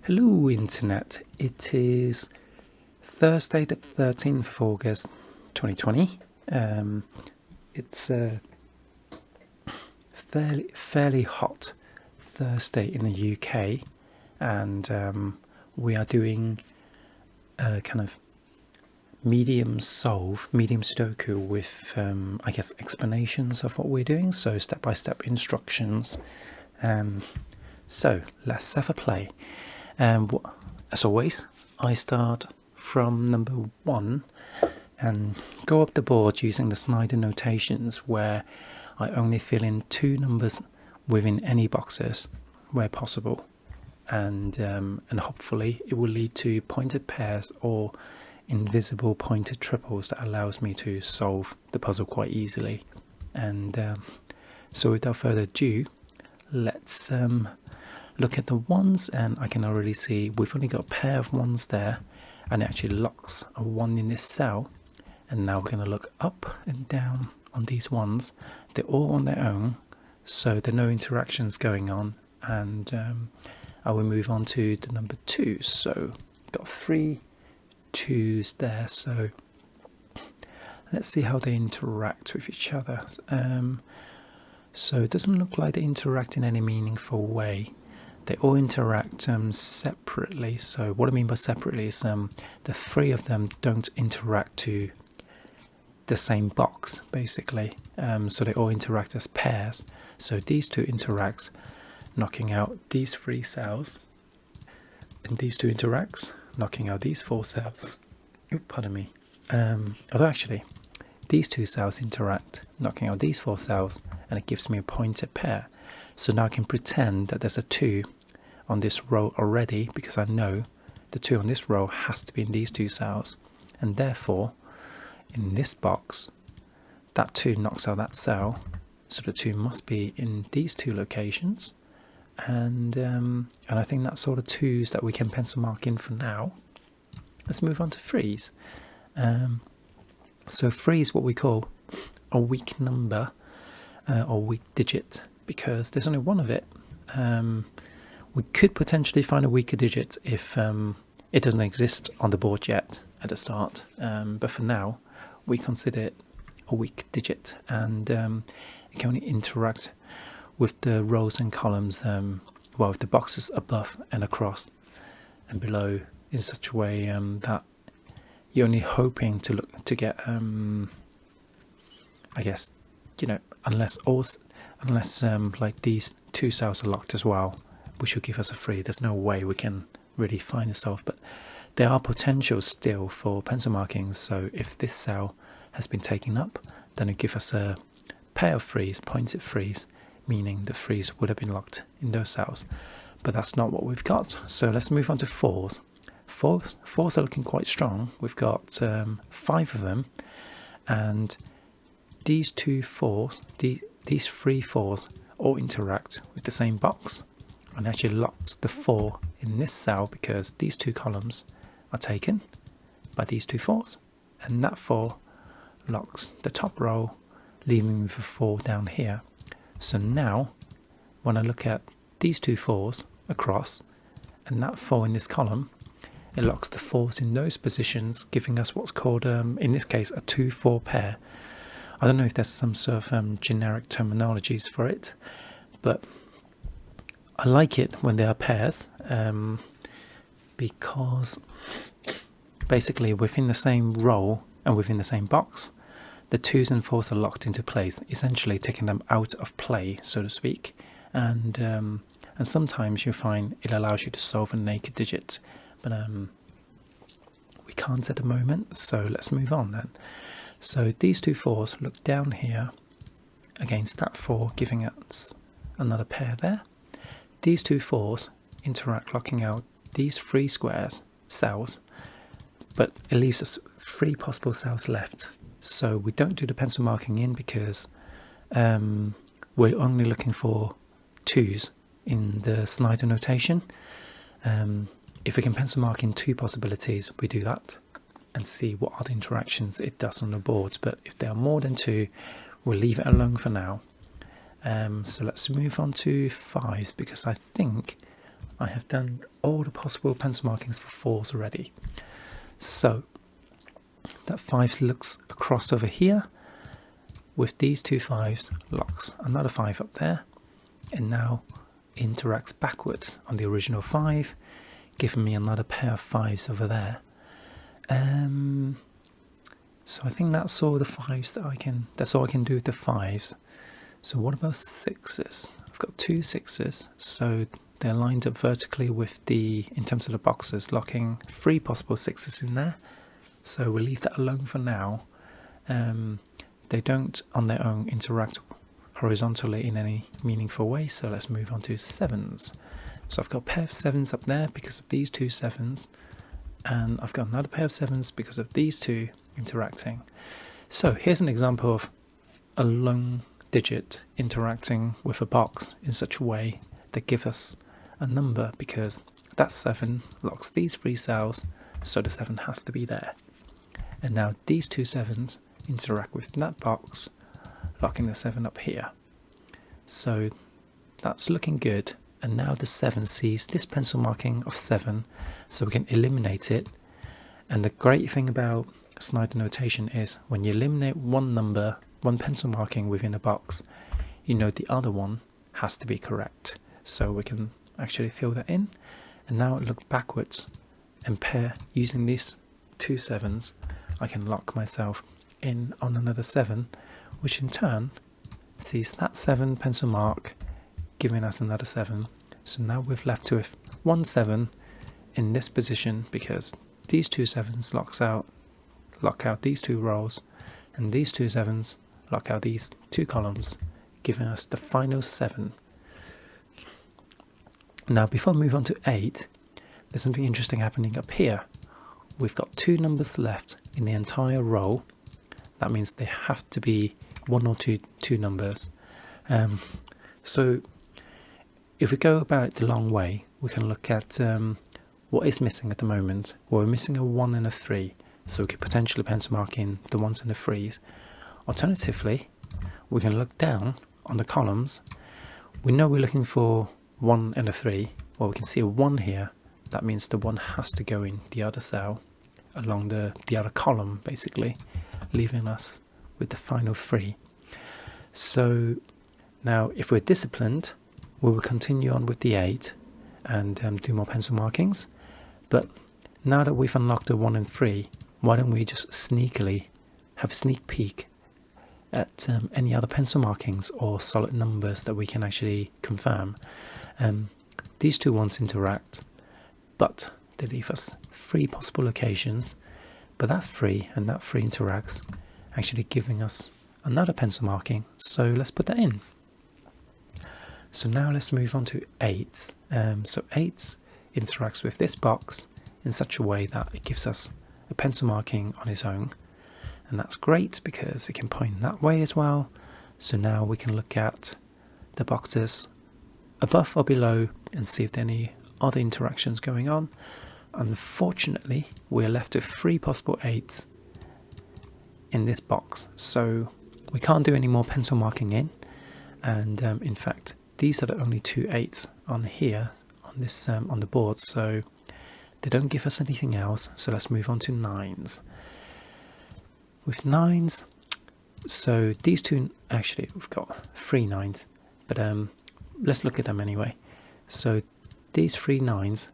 Hello Internet, it is Thursday the 13th of August 2020. It's a fairly hot Thursday in the UK, and we are doing a kind of medium Sudoku with I guess explanations of what we're doing, so step-by-step instructions. So let's have a play. As always, I start from number 1 and go up the board using the slider notations, where I only fill in 2 numbers within any boxes where possible, and hopefully it will lead to pointed pairs or invisible pointed triples that allows me to solve the puzzle quite easily. And so without further ado, let's look at the ones, and I can already see we've only got a pair of ones there, and it actually locks a 1 in this cell. And now we're going to look up and down on these ones. They're all on their own, so there are no interactions going on. And I will move on to the number 2. So got 3 2s there, so let's see how they interact with each other. So it doesn't look like they interact in any meaningful way. They all interact separately. So what I mean by separately is the 3 of them don't interact to the same box, basically. So they all interact as pairs. So these 2 interact, knocking out these 3 cells, and these 2 interacts, knocking out these 4 cells. Pardon me. Although actually, these 2 cells interact, knocking out these 4 cells, and it gives me a pointed pair. So now I can pretend that there's a 2 on this row already, because I know the 2 on this row has to be in these 2 cells, and therefore in this box that 2 knocks out that cell, so the 2 must be in these 2 locations. And I think that's all the 2s that we can pencil mark in for now. Let's move on to 3s. So 3 is what we call a weak number or weak digit, because there's only 1 of it. We could potentially find a weaker digit if it doesn't exist on the board yet at the start, but for now we consider it a weak digit, and it can only interact with the rows and columns, well, with the boxes above and across and below, in such a way that you're only hoping to get I guess, unless like these 2 cells are locked as well, which will give us a 3. There's no way we can really find a solve, but there are potentials still for pencil markings. So if this cell has been taken up, then it gives us a pair of 3s, pointed 3s, meaning the 3s would have been locked in those cells. But that's not what we've got. So let's move on to 4s. 4s are looking quite strong. We've got 5 of them, and these 2 4s, these 3 4s all interact with the same box, and actually locks the 4 in this cell, because these 2 columns are taken by these 2 4s, and that 4 locks the top row, leaving me with a 4 down here. So now when I look at these 2 4s across and that 4 in this column, it locks the 4s in those positions, giving us what's called in this case a 2-4 pair. I don't know if there's some sort of generic terminologies for it, but I like it when they are pairs, because basically within the same row and within the same box, the 2s and 4s are locked into place, essentially taking them out of play, so to speak. And sometimes you find it allows you to solve a naked digit, but we can't at the moment, so let's move on then. So these 2 4s look down here against that 4, giving us another pair there. These 2 4s interact, locking out these 3 cells, but it leaves us 3 possible cells left. So we don't do the pencil marking in, because we're only looking for 2s in the slider notation. If we can pencil mark in 2 possibilities, we do that and see what other interactions it does on the board. But if there are more than 2, we'll leave it alone for now. So let's move on to 5s, because I think I have done all the possible pencil markings for 4s already. So that 5 looks across over here with these two 5s, locks another 5 up there, and now interacts backwards on the original 5, giving me another pair of 5s over there. So I think that's all the 5s that's all I can do with the 5s. So what about 6s? I've got 2 6s, so they're lined up vertically with in terms of the boxes, locking 3 possible 6s in there. So we'll leave that alone for now. They don't on their own interact horizontally in any meaningful way, so let's move on to 7s. So I've got a pair of 7s up there because of these 2 7s, and I've got another pair of 7s because of these 2 interacting. So here's an example of a lone digit interacting with a box in such a way that gives us a number, because that 7 locks these 3 cells, so the 7 has to be there. And now these 2 7s interact with that box, locking the 7 up here. So that's looking good, and now the 7 sees this pencil marking of 7, so we can eliminate it. And the great thing about Snyder notation is when you eliminate one number, one pencil marking within a box, you know the other one has to be correct. So we can actually fill that in, and now look backwards and pair using these 2 7s. I can lock myself in on another 7, which in turn sees that 7 pencil mark, giving us another 7. So now we're left with 1 7 in this position, because these 2 7s lock out these 2 rows, and these 2 7s lock out these 2 columns, giving us the final 7. Now before I move on to 8, there's something interesting happening up here. We've got 2 numbers left in the entire row. That means they have to be 1 or 2 numbers. So if we go about it the long way, we can look at what is missing at the moment. Well, we're missing a 1 and a 3, so we could potentially pencil mark in the 1s and the 3s. Alternatively, we can look down on the columns. We know we're looking for 1 and a 3. Well, we can see a 1 here. That means the 1 has to go in the other cell along the other column, basically, leaving us with the final 3. So now if we're disciplined, we will continue on with the 8 and do more pencil markings. But now that we've unlocked the 1 and 3, why don't we just sneakily have a sneak peek at any other pencil markings or solid numbers that we can actually confirm. These 2 ones interact, but they leave us 3 possible locations, but that 3 and that 3 interacts, actually giving us another pencil marking. So let's put that in. So now let's move on to 8. So 8 interacts with this box in such a way that it gives us a pencil marking on its own, and that's great because it can point that way as well. So now we can look at the boxes above or below and see if there are any other interactions going on. Unfortunately, we're left with 3 possible 8s in this box, so we can't do any more pencil marking in. And in fact, these are the only 2 8s on here on this on the board, so they don't give us anything else. So let's move on to 9s. With 9s, so these 2, actually we've got 3 9s, but let's look at them anyway. So these 3 9s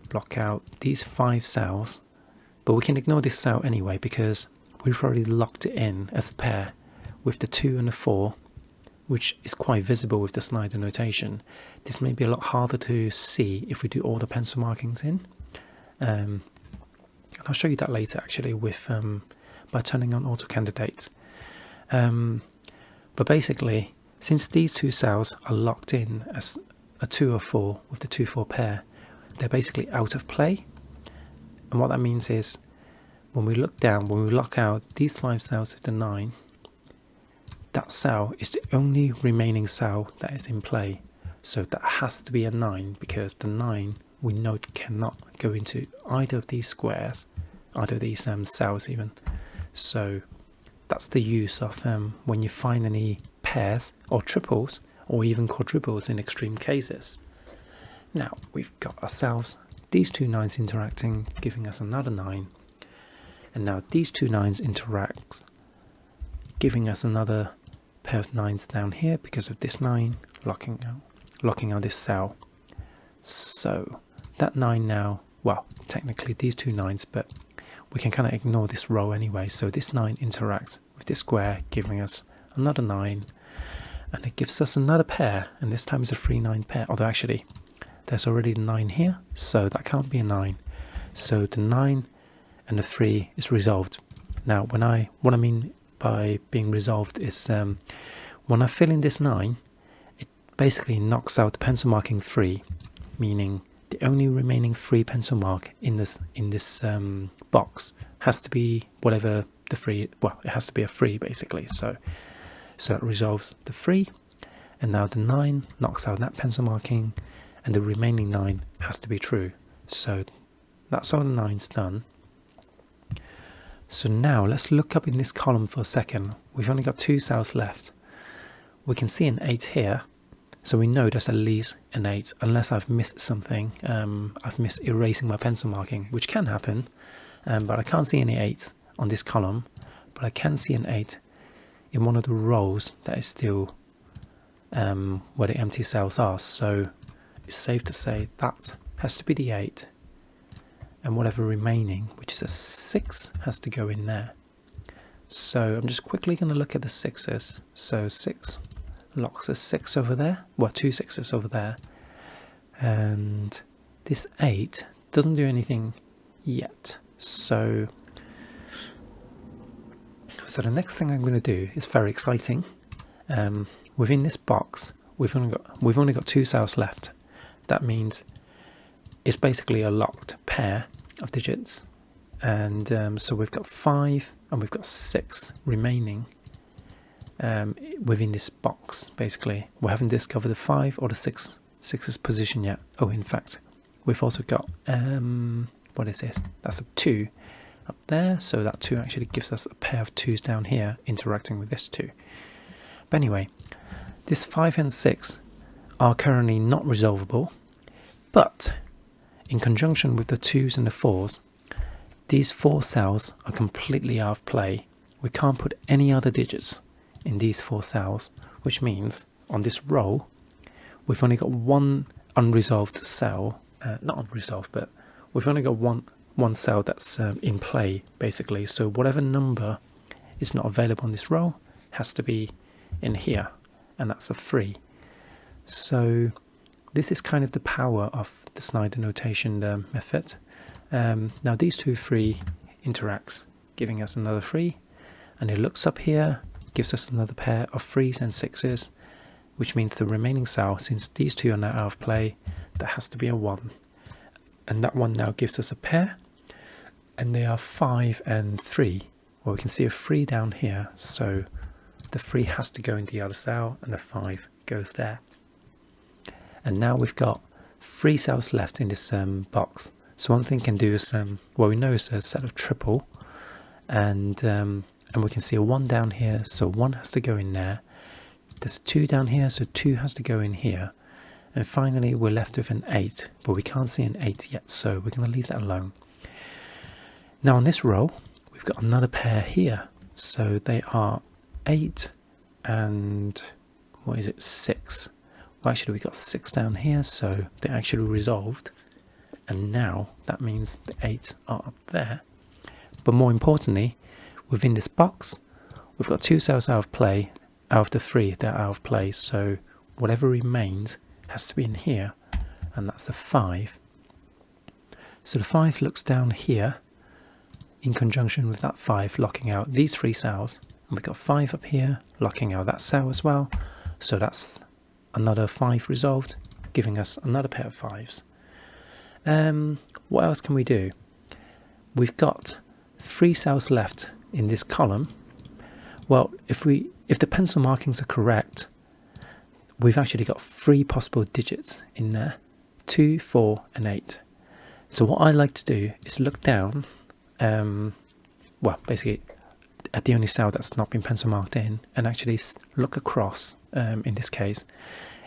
block out these 5 cells, but we can ignore this cell anyway because we've already locked it in as a pair with the 2 and the 4, which is quite visible with the Snyder notation. This may be a lot harder to see if we do all the pencil markings in, and I'll show you that later actually with by turning on auto candidates. But basically, since these 2 cells are locked in as a 2 or 4 with the 2-4 pair, they're basically out of play. And what that means is when we look down, when we lock out these 5 cells with the 9, that cell is the only remaining cell that is in play. So that has to be a 9, because the 9 we know cannot go into either of these squares, either of these cells even. So that's the use of when you find any pairs or triples or even quadruples in extreme cases. Now we've got ourselves these two 9s interacting, giving us another 9. And now these two 9s interact, giving us another pair of 9s down here because of this 9 locking out this cell. So that 9 now, well, technically these two 9s, but we can kind of ignore this row anyway. So this 9 interacts with this square, giving us another 9, and it gives us another pair, and this time it's a 3-9 pair, although actually there's already the 9 here, so that can't be a 9. So the 9 and the 3 is resolved. Now what I mean by being resolved is when I fill in this 9, it basically knocks out the pencil marking 3, meaning the only remaining 3 pencil mark in this box has to be whatever the 3, well, it has to be a 3 basically. So it resolves the 3, and now the 9 knocks out that pencil marking, and the remaining 9 has to be true. So that's all the 9's done. So now let's look up in this column for a second. We've only got 2 cells left. We can see an 8 here, so we know there's at least an 8, unless I've missed something. I've missed erasing my pencil marking, which can happen, but I can't see any 8s on this column, but I can see an 8 in one of the rows that is still where the empty cells are. So it's safe to say that has to be the 8, and whatever remaining, which is a 6, has to go in there. So I'm just quickly going to look at the 6s. So 6 locks a 6 over there, well, 2 6s over there, and this 8 doesn't do anything yet. So the next thing I'm going to do is very exciting. Within this box, we've only got 2 cells left. That means it's basically a locked pair of digits, and so we've got 5 and we've got 6 remaining within this box. Basically, we haven't discovered the 5 or the 6's position yet. Oh, in fact, we've also got what is this? That's a 2 up there, so that 2 actually gives us a pair of 2's down here interacting with this 2. But anyway, this 5 and 6 are currently not resolvable, but in conjunction with the 2's and the 4's, these 4 cells are completely out of play. We can't put any other digits in these 4 cells, which means on this row we've only got one unresolved cell, not unresolved, but we've only got one cell that's in play basically. So whatever number is not available on this row has to be in here, and that's a 3. So this is kind of the power of the Snyder notation method. Now these 2 3 interacts, giving us another 3, and it looks up here, gives us another pair of 3's and 6's, which means the remaining cell, since these 2 are now out of play, that has to be a 1. And that 1 now gives us a pair, and they are 5 and 3. Well, we can see a 3 down here, so the 3 has to go in the other cell, and the 5 goes there. And now we've got 3 cells left in this box. So one thing we can do is, well, we know it's a set of triple, and we can see a 1 down here, so 1 has to go in there. There's a 2 down here, so 2 has to go in here. And finally we're left with an 8, but we can't see an 8 yet, so we're going to leave that alone. Now on this row, we've got another pair here. So they are 8 and, what is it, 6. Well, actually we've got 6 down here, so they're actually resolved. And now that means the 8s are up there. But more importantly, within this box, we've got 2 cells out of play. Out of the 3, they're out of play. So whatever remains has to be in here, and that's the 5. So the 5 looks down here in conjunction with that 5, locking out these 3 cells. And we've got 5 up here, locking out that cell as well. So that's another 5 resolved, giving us another pair of 5's. What else can we do? We've got 3 cells left in this column. Well, if the pencil markings are correct, we've actually got 3 possible digits in there, 2, 4 and 8. So what I like to do is look down, well, basically at the only cell that's not been pencil marked in, and actually look across, in this case,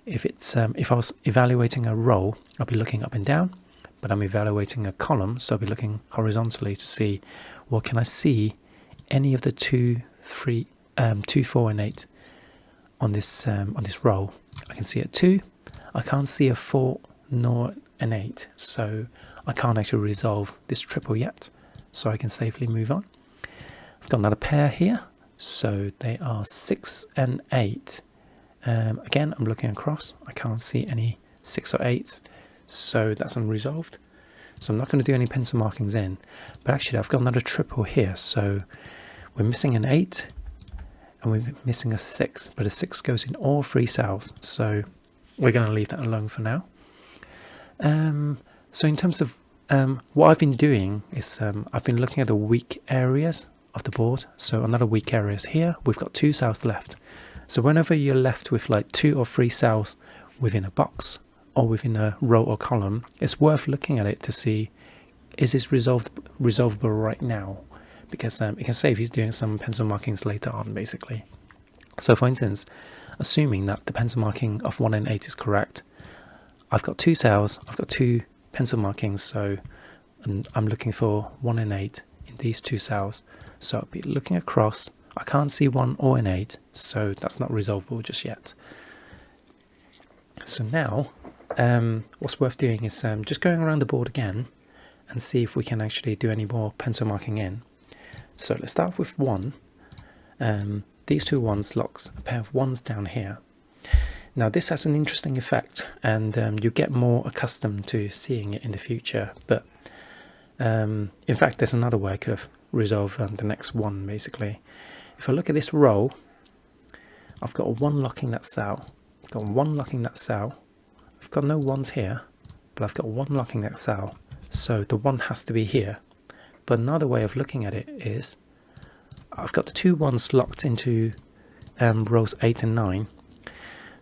if I was evaluating a row, I'll be looking up and down, but I'm evaluating a column, so I'll be looking horizontally to see, well, can I see any of the 2, 3, 2, 4, and 8 on this row? I can see a 2. I can't see a 4 nor an 8, so I can't actually resolve this triple yet, so I can safely move on. I've got another pair here, so they are 6 and 8. Again, I'm looking across. I can't see any 6 or 8s, so that's unresolved. So I'm not going to do any pencil markings in, but actually I've got another triple here, so we're missing an 8 and we're missing a 6, but a 6 goes in all 3 cells, so we're going to leave that alone for now. So in terms of what I've been doing is I've been looking at the weak areas of the board. So another weak area is here. We've got 2 cells left. So whenever you're left with like 2 or 3 cells within a box or within a row or column, it's worth looking at it to see, is this resolvable right now? Because it can save you doing some pencil markings later on, basically. So for instance, assuming that the pencil marking of 1 and 8 is correct, I've got 2 cells, I've got 2 pencil markings, so I'm looking for 1 and 8 in these 2 cells. So I'll be looking across. I can't see 1 or an 8, so that's not resolvable just yet. So now, what's worth doing is just going around the board again and see if we can actually do any more pencil marking in. So let's start with 1. These 2 1s locks a pair of 1s down here. Now this has an interesting effect, and you get more accustomed to seeing it in the future, but in fact there's another way I could have resolved the next one, basically. If I look at this row, I've got a 1 locking that cell, I've got 1 locking that cell, I've got no 1s here, but I've got 1 locking that cell, so the 1 has to be here. But another way of looking at it is, I've got the 2 1s locked into rows 8 and 9,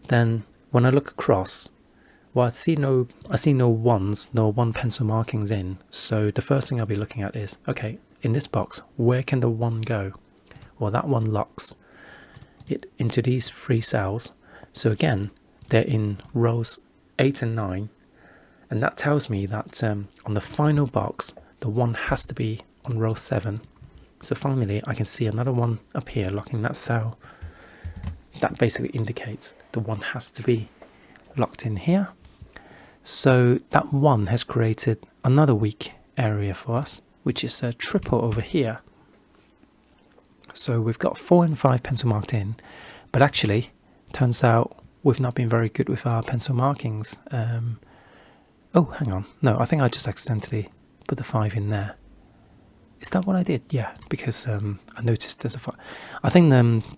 then when I look across, well, I see no 1s, no 1 pencil markings in, so the first thing I'll be looking at is, okay, in this box, where can the 1 go? Well, that 1 locks it into these 3 cells, so again, they're in rows 8 and 9, and that tells me that on the final box, the 1 has to be on row 7. So finally, I can see another 1 up here locking that cell. That basically indicates the 1 has to be locked in here. So that 1 has created another weak area for us, which is a triple over here. So we've got 4 and 5 pencil marked in, but actually, turns out we've not been very good with our pencil markings. Oh, hang on. No, I think I just accidentally put the 5 in there. Is that what I did? Yeah, because I noticed there's a 5. I think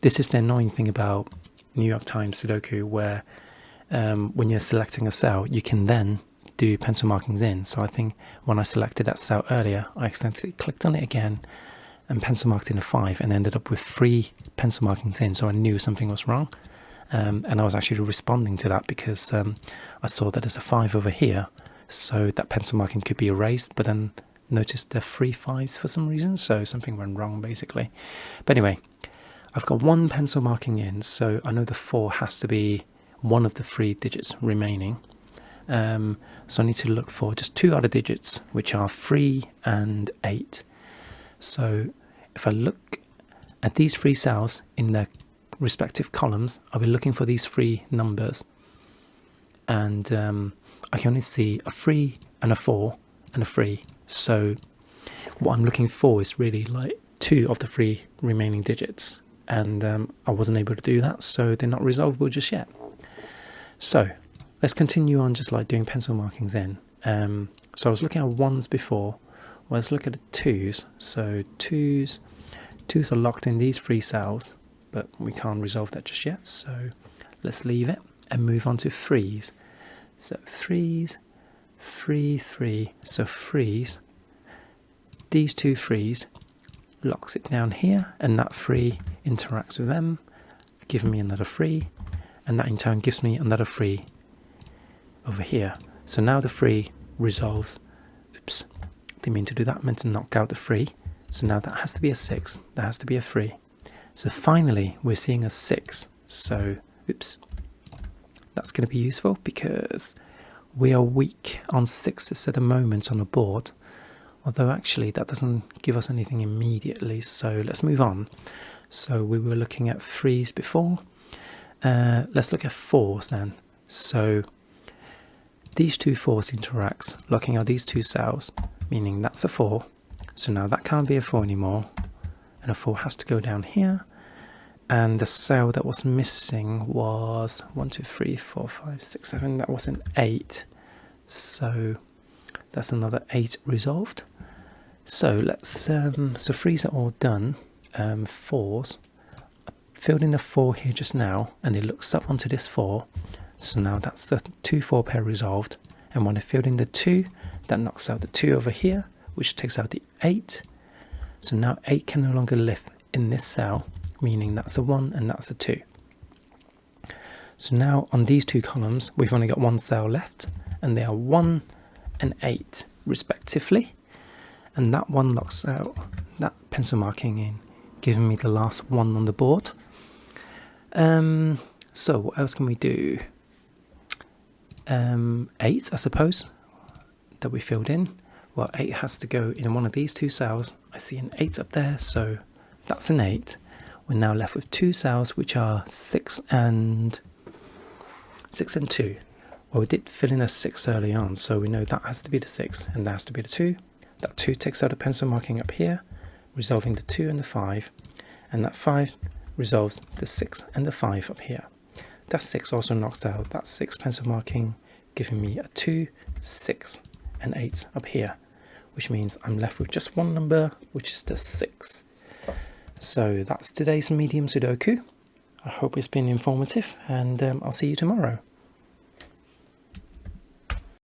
this is the annoying thing about New York Times Sudoku, where when you're selecting a cell, you can then do pencil markings in. So I think when I selected that cell earlier, I accidentally clicked on it again and pencil marked in a 5 and ended up with 3 pencil markings in. So I knew something was wrong. And I was actually responding to that because I saw that there's a 5 over here. So that pencil marking could be erased, but then noticed there are 3 5s for some reason, so something went wrong basically. But anyway, I've got 1 pencil marking in, so I know the 4 has to be one of the 3 digits remaining. So I need to look for just 2 other digits, which are 3 and 8. So if I look at these 3 cells in their respective columns, I'll be looking for these 3 numbers, and I can only see a 3 and a 4 and a 3. So what I'm looking for is really like 2 of the 3 remaining digits, and I wasn't able to do that, so they're not resolvable just yet. So let's continue on just like doing pencil markings in. So I was looking at 1s before. Well, let's look at the 2s. So 2s are locked in these 3 cells, but we can't resolve that just yet, so let's leave it and move on to 3s. So 3s, 3, 3, so 3s, these 2 3s locks it down here, and that 3 interacts with them, giving me another 3, and that in turn gives me another 3 over here. So now the 3 resolves. Oops, didn't mean to do that, meant to knock out the 3. So now that has to be a 6, that has to be a 3. So finally we're seeing a 6, so oops, that's going to be useful because we are weak on 6s at the moment on the board, although actually that doesn't give us anything immediately, so let's move on. So we were looking at 3s before, let's look at 4s then. So these two 4s interact, locking out these two cells, meaning that's a 4. So now that can't be a 4 anymore, and a 4 has to go down here. And the cell that was missing was 1, 2, 3, 4, 5, 6, 7. That was an 8. So that's another 8 resolved. So let's so 3s are all done. 4s, I filled in the 4 here just now, and it looks up onto this 4. So now that's the 2 4 pair resolved. And when I filled in the 2, that knocks out the 2 over here, which takes out the 8. So now 8 can no longer live in this cell, meaning that's a 1 and that's a 2. So now on these two columns, we've only got one cell left, and they are 1 and 8 respectively. And that one knocks out that pencil marking in, giving me the last 1 on the board. So what else can we do? 8, I suppose, that we filled in. Well, 8 has to go in one of these two cells. I see an 8 up there, so that's an 8. We're now left with 2 cells, which are 6 and 2. Well, we did fill in a 6 early on, so we know that has to be the 6 and that has to be the 2. That 2 takes out a pencil marking up here, resolving the 2 and the 5, and that 5 resolves the 6 and the 5 up here. That 6 also knocks out that 6 pencil marking, giving me a 2, 6 and 8 up here, which means I'm left with just one number, which is the 6. So that's today's Medium Sudoku. I hope it's been informative, and I'll see you tomorrow.